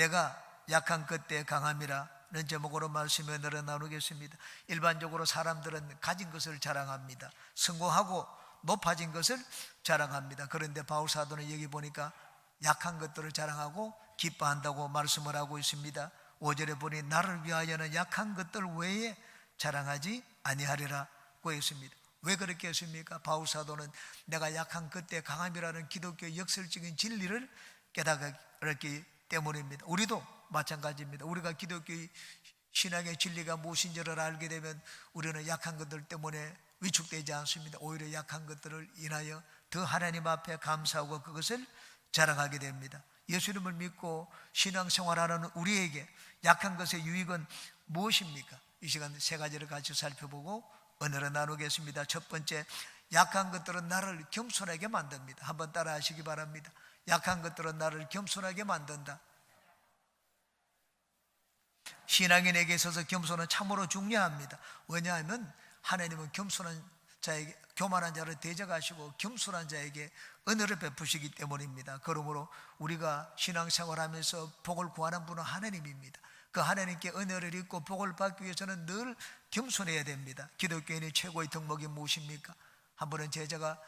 내가 약한 그때 강함이라는 제목으로 말씀을 나누겠습니다. 일반적으로 사람들은 가진 것을 자랑합니다. 성공하고 높아진 것을 자랑합니다. 그런데 바울 사도는 여기 보니까 약한 것들을 자랑하고 기뻐한다고 말씀을 하고 있습니다. 5절에 보니 나를 위하여는 약한 것들 외에 자랑하지 아니하리라고 했습니다. 왜 그렇게 했습니까? 바울 사도는 내가 약한 그때 강함이라는 기독교 역설적인 진리를 깨달았기 때문입니다. 우리도 마찬가지입니다. 우리가 기독교 신앙의 진리가 무엇인지를 알게 되면 우리는 약한 것들 때문에 위축되지 않습니다. 오히려 약한 것들을 인하여 더 하나님 앞에 감사하고 그것을 자랑하게 됩니다. 예수님을 믿고 신앙생활하는 우리에게 약한 것의 유익은 무엇입니까? 이 시간 세 가지를 같이 살펴보고 은혜를 나누겠습니다. 첫 번째, 약한 것들은 나를 겸손하게 만듭니다. 한번 따라 하시기 바랍니다. 약한 것들은 나를 겸손하게 만든다. 신앙인에게 있어서 겸손은 참으로 중요합니다. 왜냐하면 하나님은 겸손한 자에게, 교만한 자를 대적하시고 겸손한 자에게 은혜를 베푸시기 때문입니다. 그러므로 우리가 신앙생활하면서 복을 구하는 분은 하나님입니다. 그 하나님께 은혜를 입고 복을 받기 위해서는 늘 겸손해야 됩니다. 기독교인의 최고의 덕목이 무엇입니까? 한 번은 제자가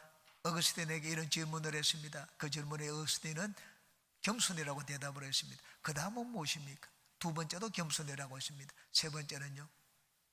어거스틴에게 이런 질문을 했습니다. 그 질문에 어거스틴은 겸손이라고 대답을 했습니다. 그 다음은 무엇입니까? 두 번째도 겸손이라고 했습니다. 세 번째는요?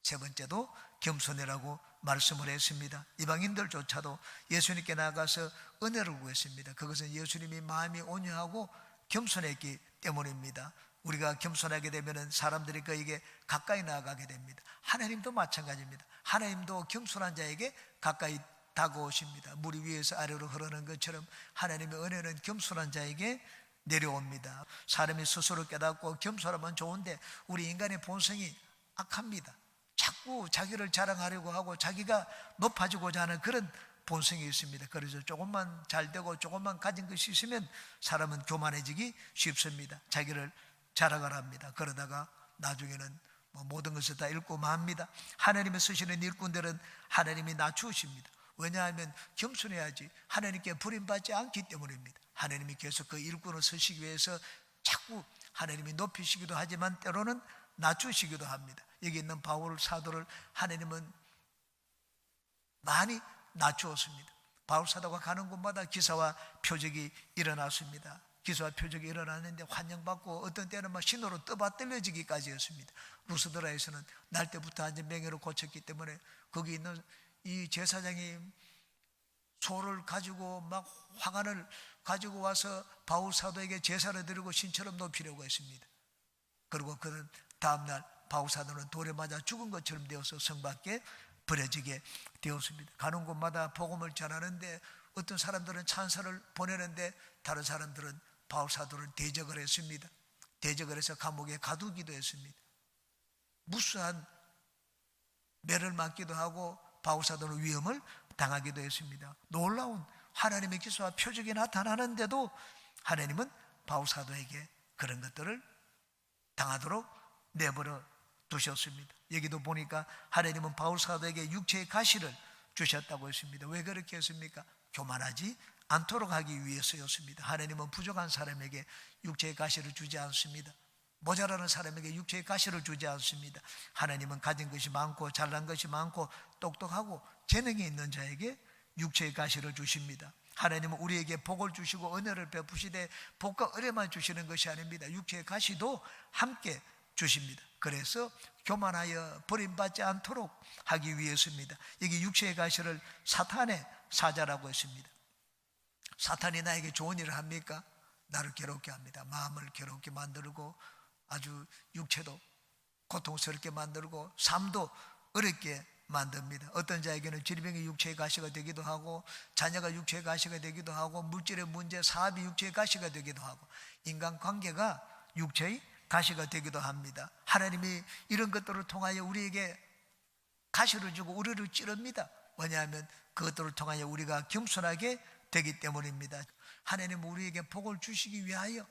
세 번째도 겸손이라고 말씀을 했습니다. 이방인들조차도 예수님께 나아가서 은혜를 구했습니다. 그것은 예수님이 마음이 온유하고 겸손했기 때문입니다. 우리가 겸손하게 되면 사람들이 그에게 가까이 나아가게 됩니다. 하나님도 마찬가지입니다. 하나님도 겸손한 자에게 가까이 다가오십니다. 물이 위에서 아래로 흐르는 것처럼 하나님의 은혜는 겸손한 자에게 내려옵니다. 사람이 스스로 깨닫고 겸손하면 좋은데 우리 인간의 본성이 악합니다. 자꾸 자기를 자랑하려고 하고 자기가 높아지고자 하는 그런 본성이 있습니다. 그래서 조금만 잘 되고 조금만 가진 것이 있으면 사람은 교만해지기 쉽습니다. 자기를 자랑을 합니다. 그러다가 나중에는 모든 것을 다 잃고 맙니다. 하나님이 쓰시는 일꾼들은 하나님이 낮추십니다. 왜냐하면 겸손해야지 하나님께 버림받지 않기 때문입니다. 하나님이 계속 그 일꾼을 쓰시기 위해서 자꾸 하나님이 높이시기도 하지만 때로는 낮추시기도 합니다. 여기 있는 바울 사도를 하나님은 많이 낮추었습니다. 바울 사도가 가는 곳마다 기사와 표적이 일어났습니다. 기사와 표적이 일어났는데 환영받고 어떤 때는 막 신호로 떠받들려지기까지 했습니다. 루스드라에서는 날 때부터 완전 맹해로 고쳤기 때문에 거기 있는 이 제사장이 소를 가지고 막 화관을 가지고 와서 바울 사도에게 제사를 드리고 신처럼 높이려고 했습니다. 그리고 그는 다음날 바울 사도는 돌에 맞아 죽은 것처럼 되어서 성 밖에 버려지게 되었습니다. 가는 곳마다 복음을 전하는데 어떤 사람들은 찬사를 보내는데 다른 사람들은 바울 사도를 대적을 했습니다. 대적을 해서 감옥에 가두기도 했습니다. 무수한 매를 맞기도 하고 바울 사도는 위험을 당하기도 했습니다. 놀라운 하나님의 기사와 표적이 나타나는데도 하나님은 바울 사도에게 그런 것들을 당하도록 내버려 두셨습니다. 여기도 보니까 하나님은 바울 사도에게 육체의 가시를 주셨다고 했습니다. 왜 그렇게 했습니까? 교만하지 않도록 하기 위해서였습니다. 하나님은 부족한 사람에게 육체의 가시를 주지 않습니다. 모자라는 사람에게 육체의 가시를 주지 않습니다. 하나님은 가진 것이 많고 잘난 것이 많고 똑똑하고 재능이 있는 자에게 육체의 가시를 주십니다. 하나님은 우리에게 복을 주시고 은혜를 베푸시되 복과 은혜만 주시는 것이 아닙니다. 육체의 가시도 함께 주십니다. 그래서 교만하여 버림받지 않도록 하기 위해서입니다. 여기 육체의 가시를 사탄의 사자라고 했습니다. 사탄이 나에게 좋은 일을 합니까? 나를 괴롭게 합니다. 마음을 괴롭게 만들고 아주 육체도 고통스럽게 만들고 삶도 어렵게 만듭니다. 어떤 자에게는 질병이 육체의 가시가 되기도 하고 자녀가 육체의 가시가 되기도 하고 물질의 문제, 사업이 육체의 가시가 되기도 하고 인간관계가 육체의 가시가 되기도 합니다. 하나님이 이런 것들을 통하여 우리에게 가시를 주고 우리를 찌릅니다. 왜냐하면 그것들을 통하여 우리가 겸손하게 되기 때문입니다. 하나님은 우리에게 복을 주시기 위하여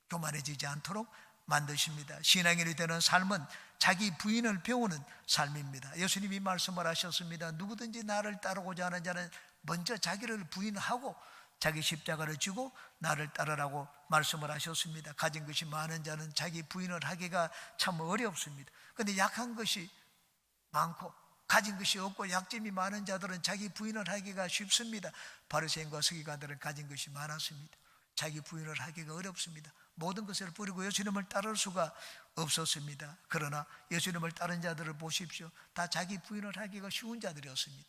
교만해지지 않도록 만드십니다. 신앙인이 되는 삶은 자기 부인을 배우는 삶입니다. 예수님이 말씀을 하셨습니다. 누구든지 나를 따르고자 하는 자는 먼저 자기를 부인하고 자기 십자가를 지고 나를 따르라고 말씀을 하셨습니다. 가진 것이 많은 자는 자기 부인을 하기가 참 어렵습니다. 그런데 약한 것이 많고 가진 것이 없고 약점이 많은 자들은 자기 부인을 하기가 쉽습니다. 바리새인과 서기관들은 가진 것이 많았습니다. 자기 부인을 하기가 어렵습니다. 모든 것을 버리고 예수님을 따를 수가 없었습니다. 그러나 예수님을 따른 자들을 보십시오. 다 자기 부인을 하기가 쉬운 자들이었습니다.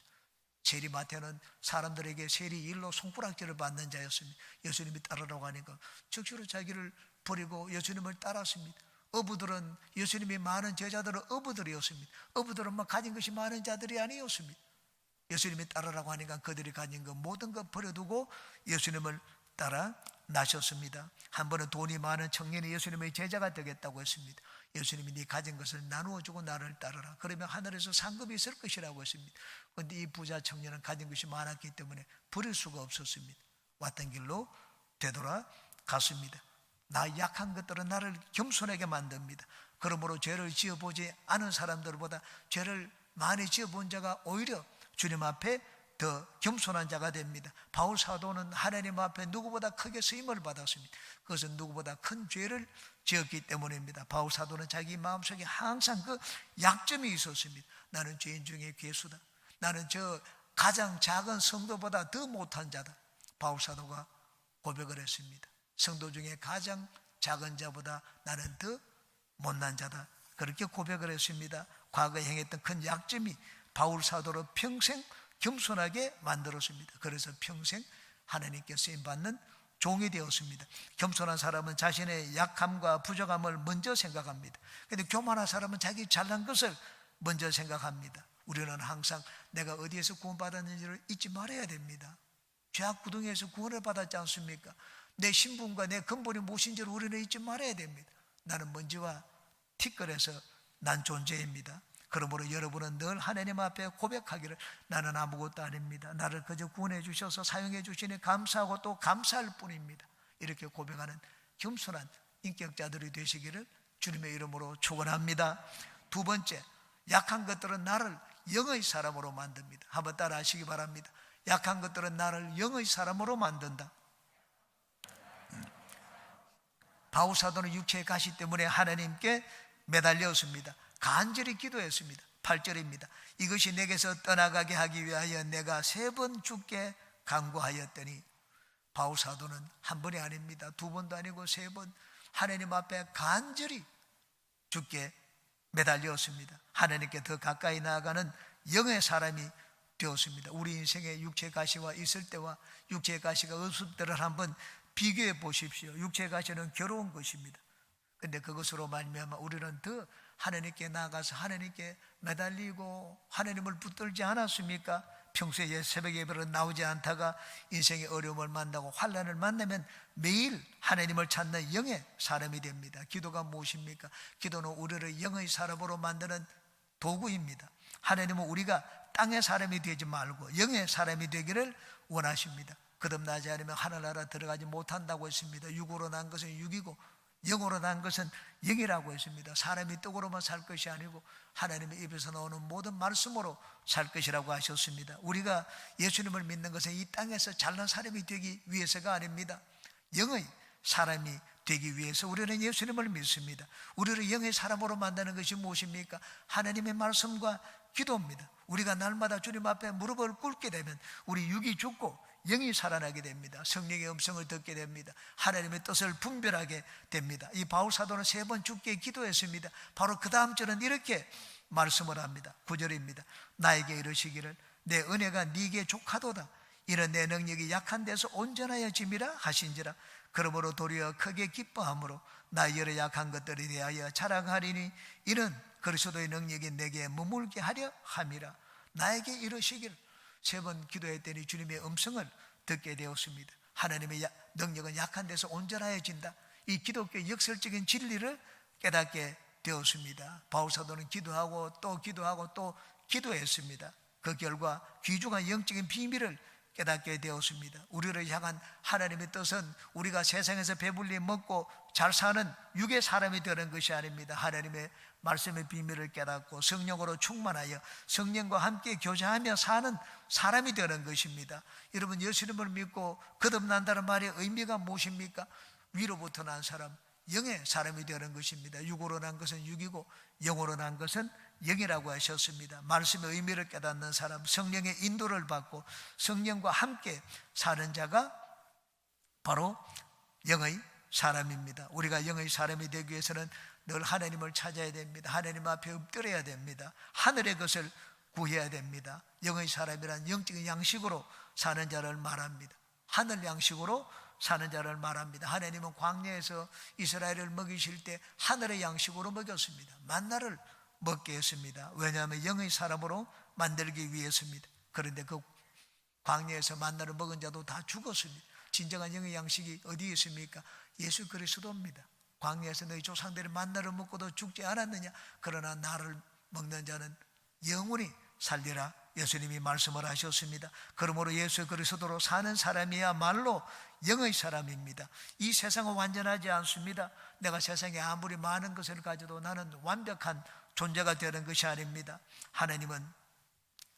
세리마태는 사람들에게 세리 일로 손가락질을 받는 자였습니다. 예수님이 따르라고 하니까 즉시로 자기를 버리고 예수님을 따랐습니다. 어부들은 예수님이 많은 제자들은 어부들이었습니다. 어부들은 가진 것이 많은 자들이 아니었습니다. 예수님이 따르라고 하니까 그들이 가진 것 모든 것 버려두고 예수님을 따라 나셨습니다. 한 번은 돈이 많은 청년이 예수님의 제자가 되겠다고 했습니다. 예수님이 네 가진 것을 나누어주고 나를 따르라. 그러면 하늘에서 상급이 있을 것이라고 했습니다. 그런데 이 부자 청년은 가진 것이 많았기 때문에 버릴 수가 없었습니다. 왔던 길로 되돌아갔습니다. 나 약한 것들은 나를 겸손하게 만듭니다. 그러므로 죄를 지어보지 않은 사람들보다 죄를 많이 지어본 자가 오히려 주님 앞에 더 겸손한 자가 됩니다. 바울 사도는 하나님 앞에 누구보다 크게 쓰임을 받았습니다. 그것은 누구보다 큰 죄를 지었기 때문입니다. 바울 사도는 자기 마음속에 항상 그 약점이 있었습니다. 나는 죄인 중에 괴수다. 나는 저 가장 작은 성도보다 더 못한 자다. 바울 사도가 고백을 했습니다. 성도 중에 가장 작은 자보다 나는 더 못난 자다. 그렇게 고백을 했습니다. 과거에 행했던 큰 약점이 바울 사도로 평생 겸손하게 만들었습니다. 그래서 평생 하나님께 쓰임받는 종이 되었습니다. 겸손한 사람은 자신의 약함과 부족함을 먼저 생각합니다. 그런데 교만한 사람은 자기 잘난 것을 먼저 생각합니다. 우리는 항상 내가 어디에서 구원받았는지를 잊지 말아야 됩니다. 죄악 구덩이에서 구원을 받았지 않습니까? 내 신분과 내 근본이 무엇인지를 우리는 잊지 말아야 됩니다. 나는 먼지와 티끌에서 난 존재입니다. 그러므로 여러분은 늘 하나님 앞에 고백하기를 나는 아무것도 아닙니다. 나를 그저 구원해 주셔서 사용해 주시니 감사하고 또 감사할 뿐입니다. 이렇게 고백하는 겸손한 인격자들이 되시기를 주님의 이름으로 축원합니다. 두 번째, 약한 것들은 나를 영의 사람으로 만듭니다. 한번 따라 하시기 바랍니다. 약한 것들은 나를 영의 사람으로 만든다. 바울 사도는 육체의 가시 때문에 하나님께 매달렸습니다. 간절히 기도했습니다. 8절입니다. 이것이 내게서 떠나가게 하기 위하여 내가 3번 주께 간구하였더니, 바울 사도는 한 번이 아닙니다. 2번도 아니고 3번 하나님 앞에 간절히 주께 매달렸습니다. 하나님께 더 가까이 나아가는 영의 사람이 되었습니다. 우리 인생의 육체의 가시와 있을 때와 육체의 가시가 없을 때를 한번 비교해 보십시오. 육체의 가시는 괴로운 것입니다. 그런데 그것으로 말미암아 우리는 더 하나님께 나아가서 하나님께 매달리고 하나님을 붙들지 않았습니까? 평소에 새벽 예배로 나오지 않다가 인생의 어려움을 만나고 환난을 만나면 매일 하나님을 찾는 영의 사람이 됩니다. 기도가 무엇입니까? 기도는 우리를 영의 사람으로 만드는 도구입니다. 하나님은 우리가 땅의 사람이 되지 말고 영의 사람이 되기를 원하십니다. 거듭나지 않으면 하늘나라 들어가지 못한다고 했습니다. 육으로 난 것은 육이고 영으로 난 것은 영이라고 했습니다. 사람이 떡으로만 살 것이 아니고 하나님의 입에서 나오는 모든 말씀으로 살 것이라고 하셨습니다. 우리가 예수님을 믿는 것은 이 땅에서 잘난 사람이 되기 위해서가 아닙니다. 영의 사람이 되기 위해서 우리는 예수님을 믿습니다. 우리를 영의 사람으로 만드는 것이 무엇입니까? 하나님의 말씀과 기도입니다. 우리가 날마다 주님 앞에 무릎을 꿇게 되면 우리 육이 죽고 영이 살아나게 됩니다. 성령의 음성을 듣게 됩니다. 하나님의 뜻을 분별하게 됩니다. 이 바울 사도는 3번 주께 기도했습니다. 바로 그 다음 절은 이렇게 말씀을 합니다. 9절입니다. 나에게 이르시기를 내 은혜가 네게 족하도다. 이는 내 능력이 약한 데서 온전하여 짐이라 하신지라. 그러므로 도리어 크게 기뻐함으로 나 여러 약한 것들에 대하여 자랑하리니 이는 그리스도의 능력이 내게 머물게 하려 함이라. 나에게 이르시기를 3번 기도했더니 주님의 음성을 듣게 되었습니다. 하나님의 능력은 약한 데서 온전하여진다. 이 기독교의 역설적인 진리를 깨닫게 되었습니다. 바울 사도는 기도하고 또 기도하고 또 기도했습니다. 그 결과 귀중한 영적인 비밀을 깨닫게 되었습니다. 우리를 향한 하나님의 뜻은 우리가 세상에서 배불리 먹고 잘 사는 육의 사람이 되는 것이 아닙니다. 하나님의 말씀의 비밀을 깨닫고 성령으로 충만하여 성령과 함께 교제하며 사는 사람이 되는 것입니다. 여러분, 예수님을 믿고 거듭난다는 말의 의미가 무엇입니까? 위로부터 난 사람, 영의 사람이 되는 것입니다. 육으로 난 것은 육이고 영으로 난 것은 영이라고 하셨습니다. 말씀의 의미를 깨닫는 사람, 성령의 인도를 받고 성령과 함께 사는 자가 바로 영의 사람입니다. 우리가 영의 사람이 되기 위해서는 늘 하나님을 찾아야 됩니다. 하나님 앞에 엎드려야 됩니다. 하늘의 것을 구해야 됩니다. 영의 사람이란 영적인 양식으로 사는 자를 말합니다. 하늘 양식으로 사는 자를 말합니다. 하나님은 광야에서 이스라엘을 먹이실 때 하늘의 양식으로 먹였습니다. 만나를 먹게 했습니다. 왜냐하면 영의 사람으로 만들기 위해서입니다. 그런데 그 광야에서 만나를 먹은 자도 다 죽었습니다. 진정한 영의 양식이 어디에 있습니까? 예수 그리스도입니다. 광야에서 너희 조상들이 만나를 먹고도 죽지 않았느냐? 그러나 나를 먹는 자는 영원히 살리라, 예수님이 말씀을 하셨습니다. 그러므로 예수 그리스도로 사는 사람이야말로 영의 사람입니다. 이 세상은 완전하지 않습니다. 내가 세상에 아무리 많은 것을 가져도 나는 완벽한 존재가 되는 것이 아닙니다. 하나님은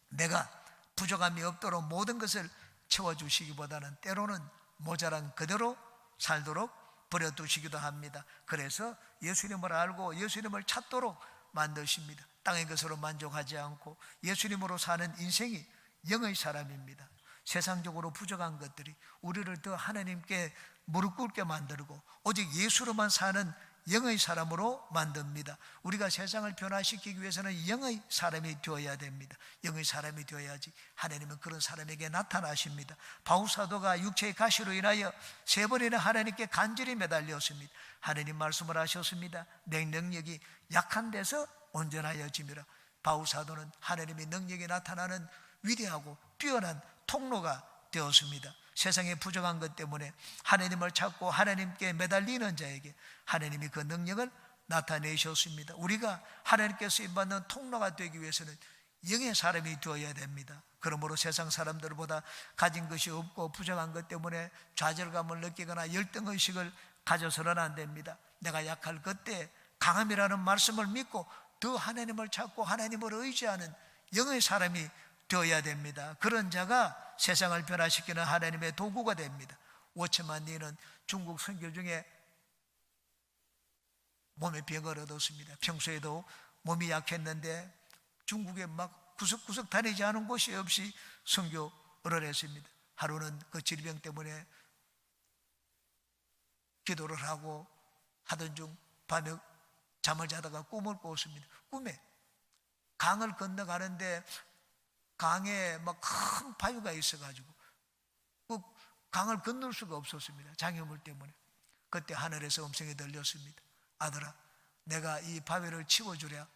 내가 부족함이 없도록 모든 것을 채워주시기보다는 때로는 모자란 그대로 살도록 버려두시기도 합니다. 그래서 예수님을 알고 예수님을 찾도록 만드십니다. 땅의 것으로 만족하지 않고 예수님으로 사는 인생이 영의 사람입니다. 세상적으로 부족한 것들이 우리를 더 하나님께 무릎 꿇게 만들고 오직 예수로만 사는 영의 사람으로 만듭니다. 우리가 세상을 변화시키기 위해서는 영의 사람이 되어야 됩니다. 영의 사람이 되어야지 하나님은 그런 사람에게 나타나십니다. 바울사도가 육체의 가시로 인하여 3번이나 하나님께 간절히 매달렸습니다. 하나님 말씀을 하셨습니다. 내 능력이 약한 데서 온전하여짐이라. 바울사도는 하나님의 능력이 나타나는 위대하고 뛰어난 통로가 되었습니다. 세상에 부족한 것 때문에 하나님을 찾고 하나님께 매달리는 자에게 하나님이 그 능력을 나타내셨습니다. 우리가 하나님께 쓰임받는 통로가 되기 위해서는 영의 사람이 되어야 됩니다. 그러므로 세상 사람들보다 가진 것이 없고 부족한 것 때문에 좌절감을 느끼거나 열등의식을 가져서는 안 됩니다. 내가 약할 그때 강함이라는 말씀을 믿고 더 하나님을 찾고 하나님을 의지하는 영의 사람이 되어야 됩니다. 그런 자가 세상을 변화시키는 하나님의 도구가 됩니다. 워치만 니는 중국 선교 중에 몸에 병을 얻었습니다. 평소에도 몸이 약했는데 중국에 막 구석구석 다니지 않은 곳이 없이 선교를 했습니다. 하루는 그 질병 때문에 기도를 하고 하던 중 밤에 잠을 자다가 꿈을 꿨습니다. 꿈에 강을 건너가는데 강에 막 큰 바위가 있어가지고 그 강을 건널 수가 없었습니다. 장애물 때문에. 그때 하늘에서 음성이 들렸습니다. 아들아, 내가 이 바위를 치워주랴,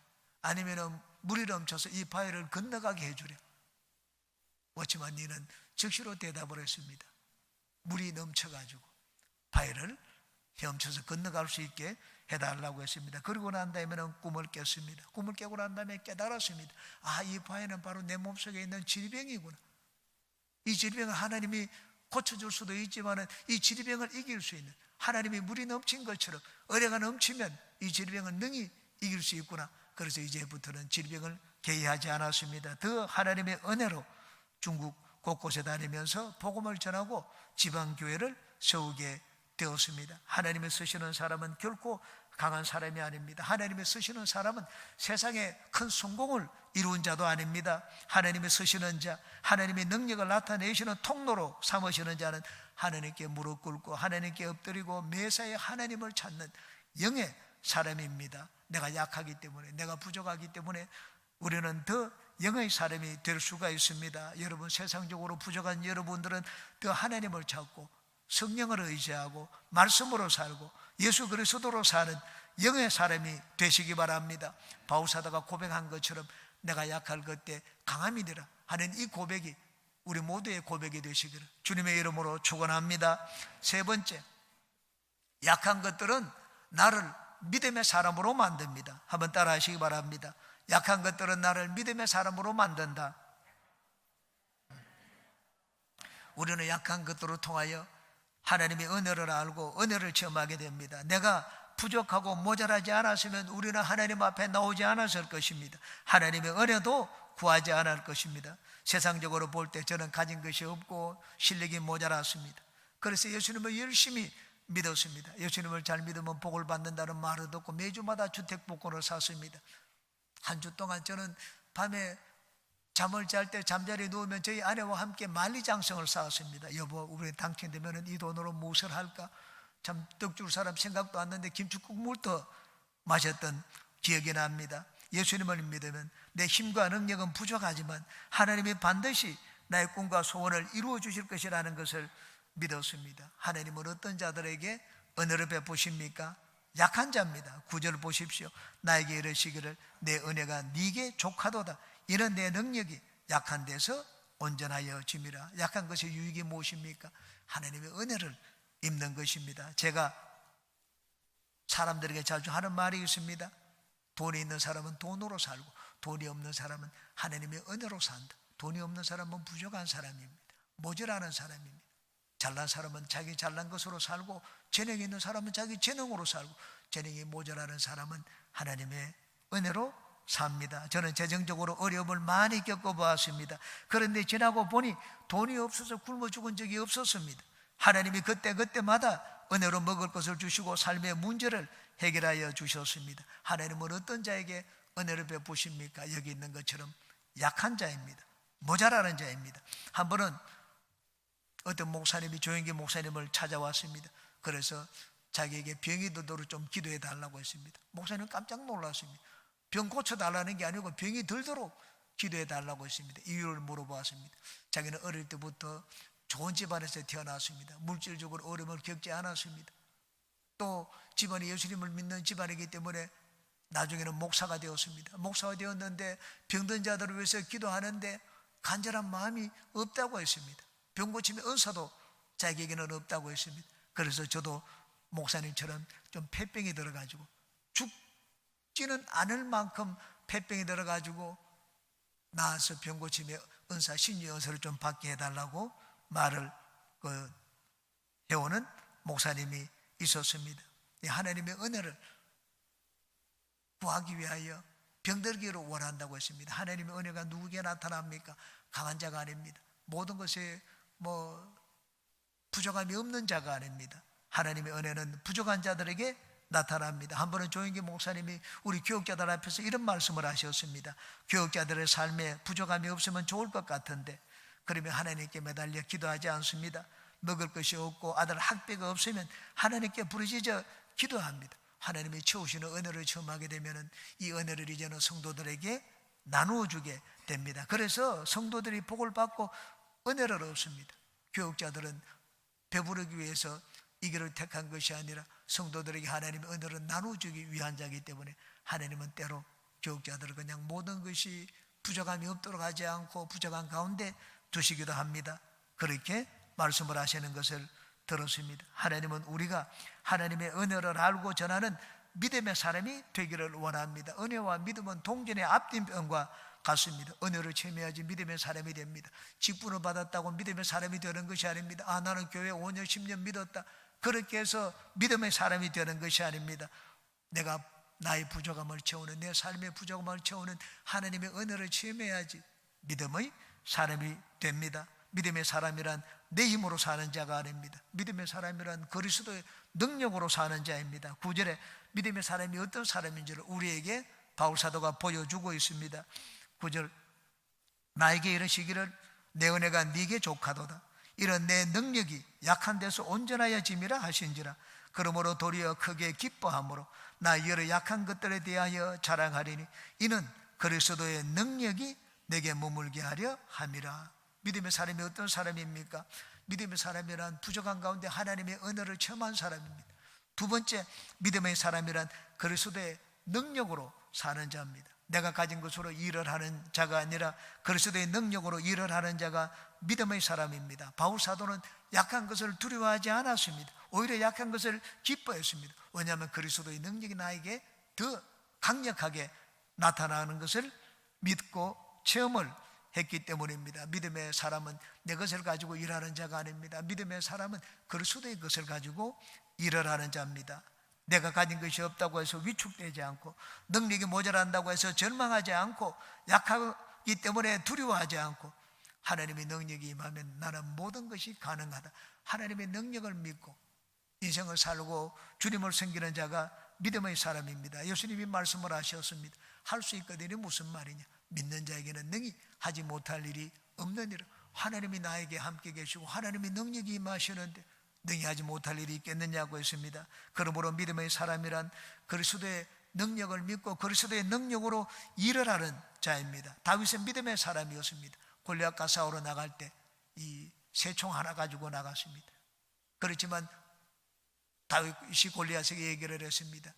아니면 물이 넘쳐서 이 바위를 건너가게 해주랴. 그렇지만 니는 즉시로 대답을 했습니다. 물이 넘쳐가지고 바위를 헤엄쳐서 건너갈 수 있게 해달라고 했습니다. 그리고 난 다음에는 꿈을 깼습니다. 꿈을 깨고 난 다음에 깨달았습니다. 아, 이 바위는 바로 내 몸속에 있는 질병이구나. 이 질병을 하나님이 고쳐줄 수도 있지만 이 질병을 이길 수 있는, 하나님이 물이 넘친 것처럼 어뢰가 넘치면 이 질병은 능히 이길 수 있구나. 그래서 이제부터는 질병을 개의하지 않았습니다. 더 하나님의 은혜로 중국 곳곳에 다니면서 복음을 전하고 지방교회를 세우게 되었습니다. 하나님의 쓰시는 사람은 결코 강한 사람이 아닙니다. 하나님의 쓰시는 사람은 세상에 큰 성공을 이룬 자도 아닙니다. 하나님의 쓰시는 자, 하나님의 능력을 나타내시는 통로로 삼으시는 자는 하나님께 무릎 꿇고 하나님께 엎드리고 매사에 하나님을 찾는 영의 사람입니다. 내가 약하기 때문에, 내가 부족하기 때문에 우리는 더 영의 사람이 될 수가 있습니다. 여러분, 세상적으로 부족한 여러분들은 더 하나님을 찾고 성령을 의지하고 말씀으로 살고 예수 그리스도로 사는 영의 사람이 되시기 바랍니다. 바울사도가 고백한 것처럼 내가 약할 그때 강함이 되라 하는 이 고백이 우리 모두의 고백이 되시기를 주님의 이름으로 축원합니다. 세 번째, 약한 것들은 나를 믿음의 사람으로 만듭니다. 한번 따라 하시기 바랍니다. 약한 것들은 나를 믿음의 사람으로 만든다. 우리는 약한 것들을 통하여 하나님의 은혜를 알고 은혜를 체험하게 됩니다. 내가 부족하고 모자라지 않았으면 우리는 하나님 앞에 나오지 않았을 것입니다. 하나님의 은혜도 구하지 않을 것입니다. 세상적으로 볼 때 저는 가진 것이 없고 실력이 모자랐습니다. 그래서 예수님을 열심히 믿었습니다. 예수님을 잘 믿으면 복을 받는다는 말을 듣고 매주마다 주택복권을 샀습니다. 한 주 동안 저는 밤에 잠을 잘 때 잠자리에 누우면 저희 아내와 함께 만리장성을 쌓았습니다. 여보, 우리 당첨되면 이 돈으로 무엇을 할까? 참 떡 줄 사람 생각도 안 나는데 김치국 물도 마셨던 기억이 납니다. 예수님을 믿으면 내 힘과 능력은 부족하지만 하나님이 반드시 나의 꿈과 소원을 이루어 주실 것이라는 것을 믿었습니다. 하나님은 어떤 자들에게 은혜를 베푸십니까? 약한 자입니다. 9절 보십시오. 나에게 이르시기를 내 은혜가 네게 족하도다. 이는 내 능력이 약한 데서 온전하여 짐이라. 약한 것의 유익이 무엇입니까? 하나님의 은혜를 입는 것입니다. 제가 사람들에게 자주 하는 말이 있습니다. 돈이 있는 사람은 돈으로 살고 돈이 없는 사람은 하나님의 은혜로 산다. 돈이 없는 사람은 부족한 사람입니다. 모자라는 사람입니다. 잘난 사람은 자기 잘난 것으로 살고 재능이 있는 사람은 자기 재능으로 살고 재능이 모자라는 사람은 하나님의 은혜로 삽니다. 저는 재정적으로 어려움을 많이 겪어보았습니다. 그런데 지나고 보니 돈이 없어서 굶어 죽은 적이 없었습니다. 하나님이 그때마다 은혜로 먹을 것을 주시고 삶의 문제를 해결하여 주셨습니다. 하나님은 어떤 자에게 은혜를 베푸십니까? 여기 있는 것처럼 약한 자입니다. 모자라는 자입니다. 한 번은 어떤 목사님이 조영기 목사님을 찾아왔습니다. 그래서 자기에게 병이 들도록 좀 기도해 달라고 했습니다. 목사님은 깜짝 놀랐습니다. 병 고쳐달라는 게 아니고 병이 들도록 기도해 달라고 했습니다. 이유를 물어보았습니다. 자기는 어릴 때부터 좋은 집안에서 태어났습니다. 물질적으로 어려움을 겪지 않았습니다. 또 집안이 예수님을 믿는 집안이기 때문에 나중에는 목사가 되었습니다. 목사가 되었는데 병든 자들을 위해서 기도하는데 간절한 마음이 없다고 했습니다. 병 고침의 은사도 자기에게는 없다고 했습니다. 그래서 저도 목사님처럼 좀 폐병이 들어가지고 죽지는 않을 만큼 폐병이 들어가지고 나와서 병 고침의 은사, 신유의 은사를 좀 받게 해달라고 말을 해오는 목사님이 있었습니다. 하나님의 은혜를 구하기 위하여 병들기를 원한다고 했습니다. 하나님의 은혜가 누구에게 나타납니까? 강한 자가 아닙니다. 모든 것에 부족함이 없는 자가 아닙니다. 하나님의 은혜는 부족한 자들에게 나타납니다. 한 번은 조영기 목사님이 우리 교육자들 앞에서 이런 말씀을 하셨습니다. 교육자들의 삶에 부족함이 없으면 좋을 것 같은데 그러면 하나님께 매달려 기도하지 않습니다. 먹을 것이 없고 아들 학비가 없으면 하나님께 부르짖어 기도합니다. 하나님이 채우시는 은혜를 체험하게 되면 이 은혜를 이제는 성도들에게 나누어 주게 됩니다. 그래서 성도들이 복을 받고 은혜를 얻습니다. 교육자들은 배부르기 위해서 이 길을 택한 것이 아니라 성도들에게 하나님의 은혜를 나눠주기 위한 자이기 때문에 하나님은 때로 교육자들을 그냥 모든 것이 부족함이 없도록 하지 않고 부족한 가운데 두시기도 합니다. 그렇게 말씀을 하시는 것을 들었습니다. 하나님은 우리가 하나님의 은혜를 알고 전하는 믿음의 사람이 되기를 원합니다. 은혜와 믿음은 동전의 앞뒤편과 같습니다. 은혜를 체험해야지 믿음의 사람이 됩니다. 직분을 받았다고 믿음의 사람이 되는 것이 아닙니다. 나는 교회 5년 10년 믿었다, 그렇게 해서 믿음의 사람이 되는 것이 아닙니다. 내가 나의 부족함을 채우는, 내 삶의 부족함을 채우는 하나님의 은혜를 체험해야지 믿음의 사람이 됩니다. 믿음의 사람이란 내 힘으로 사는 자가 아닙니다. 믿음의 사람이란 그리스도의 능력으로 사는 자입니다. 9절에 믿음의 사람이 어떤 사람인지를 우리에게 바울사도가 보여주고 있습니다. 9절, 나에게 이르시기를 내 은혜가 네게 족하도다. 이런 내 능력이 약한 데서 온전하여 짐이라 하신지라. 그러므로 도리어 크게 기뻐함으로 나 여러 약한 것들에 대하여 자랑하리니 이는 그리스도의 능력이 내게 머물게 하려 함이라. 믿음의 사람이 어떤 사람입니까? 믿음의 사람이란 부족한 가운데 하나님의 은혜를 체험한 사람입니다. 두 번째, 믿음의 사람이란 그리스도의 능력으로 사는 자입니다. 내가 가진 것으로 일을 하는 자가 아니라 그리스도의 능력으로 일을 하는 자가 믿음의 사람입니다. 바울 사도는 약한 것을 두려워하지 않았습니다. 오히려 약한 것을 기뻐했습니다. 왜냐하면 그리스도의 능력이 나에게 더 강력하게 나타나는 것을 믿고 체험을 했기 때문입니다. 믿음의 사람은 내 것을 가지고 일하는 자가 아닙니다. 믿음의 사람은 그리스도의 것을 가지고 일을 하는 자입니다. 내가 가진 것이 없다고 해서 위축되지 않고 능력이 모자란다고 해서 절망하지 않고 이 때문에 두려워하지 않고 하나님의 능력이 임하면 나는 모든 것이 가능하다. 하나님의 능력을 믿고 인생을 살고 주님을 섬기는 자가 믿음의 사람입니다. 예수님이 말씀을 하셨습니다. 할 수 있거든요. 무슨 말이냐? 믿는 자에게는 능히 하지 못할 일이 없느니라. 하나님이 나에게 함께 계시고 하나님의 능력이 임하시는데 능히 하지 못할 일이 있겠느냐고 했습니다. 그러므로 믿음의 사람이란 그리스도의 능력을 믿고 그리스도의 능력으로 일을 하는 자입니다. 다윗은 믿음의 사람이었습니다. 골리앗과 싸우러 나갈 때 이 새총 하나 가지고 나갔습니다. 그렇지만 다윗이 골리앗에게 얘기를 했습니다.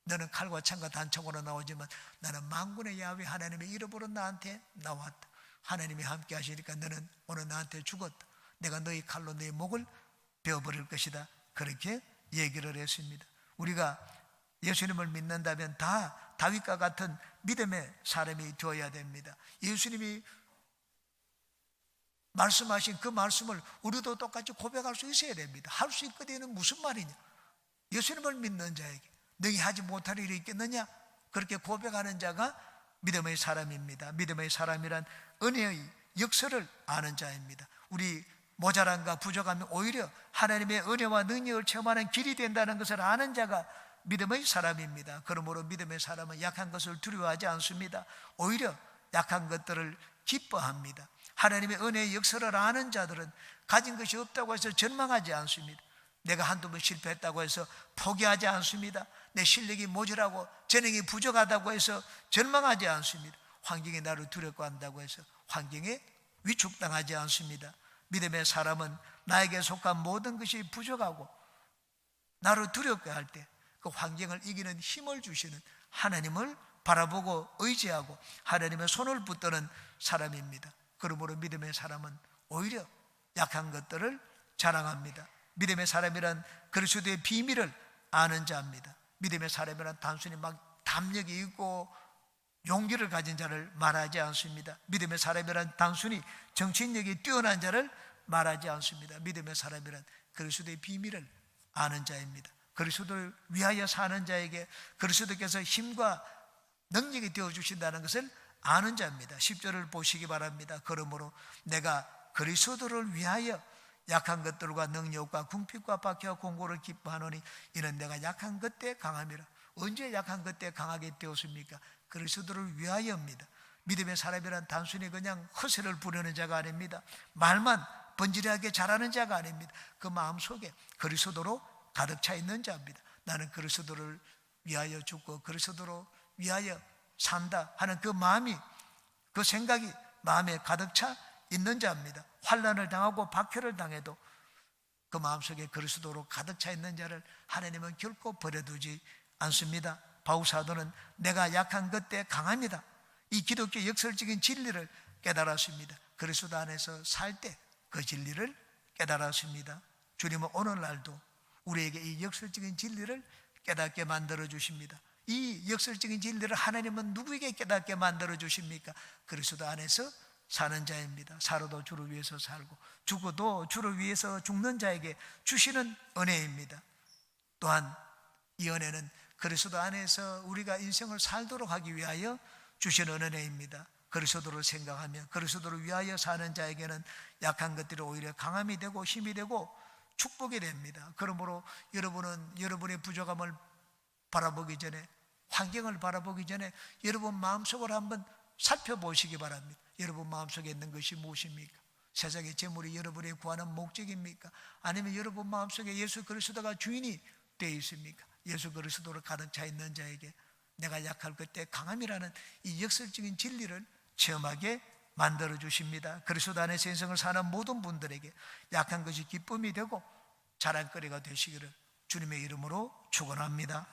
너는 칼과 창과 단총으로 나오지만 나는 만군의 야훼 하나님의 이름으로 나한테 나왔다. 하나님이 함께 하시니까 너는 오늘 나한테 죽었다. 내가 너희 칼로 너희 목을 베어버릴 것이다. 그렇게 얘기를 했습니다. 우리가 예수님을 믿는다면 다 다윗과 같은 믿음의 사람이 되어야 됩니다. 예수님이 말씀하신 그 말씀을 우리도 똑같이 고백할 수 있어야 됩니다. 할 수 있거든요. 무슨 말이냐? 예수님을 믿는 자에게 능히 하지 못할 일이 있겠느냐? 그렇게 고백하는 자가 믿음의 사람입니다. 믿음의 사람이란 은혜의 역사를 아는 자입니다. 우리 모자란과 부족함이 오히려 하나님의 은혜와 능력을 체험하는 길이 된다는 것을 아는 자가 믿음의 사람입니다. 그러므로 믿음의 사람은 약한 것을 두려워하지 않습니다. 오히려 약한 것들을 기뻐합니다. 하나님의 은혜의 역사를 아는 자들은 가진 것이 없다고 해서 절망하지 않습니다. 내가 한두 번 실패했다고 해서 포기하지 않습니다. 내 실력이 모자라고 재능이 부족하다고 해서 절망하지 않습니다. 환경이 나를 두렵고 한다고 해서 환경에 위축당하지 않습니다. 믿음의 사람은 나에게 속한 모든 것이 부족하고 나를 두렵게 할 때 그 환경을 이기는 힘을 주시는 하나님을 바라보고 의지하고 하나님의 손을 붙드는 사람입니다. 그러므로 믿음의 사람은 오히려 약한 것들을 자랑합니다. 믿음의 사람이란 그리스도의 비밀을 아는 자입니다. 믿음의 사람이란 단순히 막 담력이 있고 용기를 가진 자를 말하지 않습니다. 믿음의 사람이란 단순히 정신력이 뛰어난 자를 말하지 않습니다. 믿음의 사람이란 그리스도의 비밀을 아는 자입니다. 그리스도를 위하여 사는 자에게 그리스도께서 힘과 능력이 되어주신다는 것을 아는 자입니다. 10절을 보시기 바랍니다. 그러므로 내가 그리스도를 위하여 약한 것들과 능력과 궁핍과 박해와 공고를 기뻐하노니 이는 내가 약한 것 때 강함이라. 언제 약한 것 때 강하게 되었습니까? 그리스도를 위하여입니다. 믿음의 사람이란 단순히 그냥 허세를 부르는 자가 아닙니다. 말만 번지르하게 잘하는 자가 아닙니다. 그 마음속에 그리스도로 가득 차 있는 자입니다. 나는 그리스도를 위하여 죽고 그리스도로 위하여 산다 하는 그 마음이, 그 생각이 마음에 가득 차 있는 자입니다. 환난을 당하고 박해를 당해도 그 마음속에 그리스도로 가득 차 있는 자를 하나님은 결코 버려두지 않습니다. 바울 사도는 내가 약한 것 때 강합니다. 이 기독교 역설적인 진리를 깨달았습니다. 그리스도 안에서 살 때 그 진리를 깨달았습니다. 주님은 오늘날도 우리에게 이 역설적인 진리를 깨닫게 만들어 주십니다. 이 역설적인 진리를 하나님은 누구에게 깨닫게 만들어 주십니까? 그리스도 안에서 사는 자입니다. 살아도 주를 위해서 살고 죽어도 주를 위해서 죽는 자에게 주시는 은혜입니다. 또한 이 은혜는 그리스도 안에서 우리가 인생을 살도록 하기 위하여 주시는 은혜입니다. 그리스도를 생각하며 그리스도를 위하여 사는 자에게는 약한 것들이 오히려 강함이 되고 힘이 되고 축복이 됩니다. 그러므로 여러분은 여러분의 부족함을 바라보기 전에, 환경을 바라보기 전에 여러분 마음속을 한번 살펴보시기 바랍니다. 여러분 마음속에 있는 것이 무엇입니까? 세상의 재물이 여러분의 구하는 목적입니까? 아니면 여러분 마음속에 예수 그리스도가 주인이 되어 있습니까? 예수 그리스도로 가득 차 있는 자에게 내가 약할 그때 강함이라는 이 역설적인 진리를 체험하게 만들어 주십니다. 그리스도 안에서 인생을 사는 모든 분들에게 약한 것이 기쁨이 되고 자랑거리가 되시기를 주님의 이름으로 축원합니다.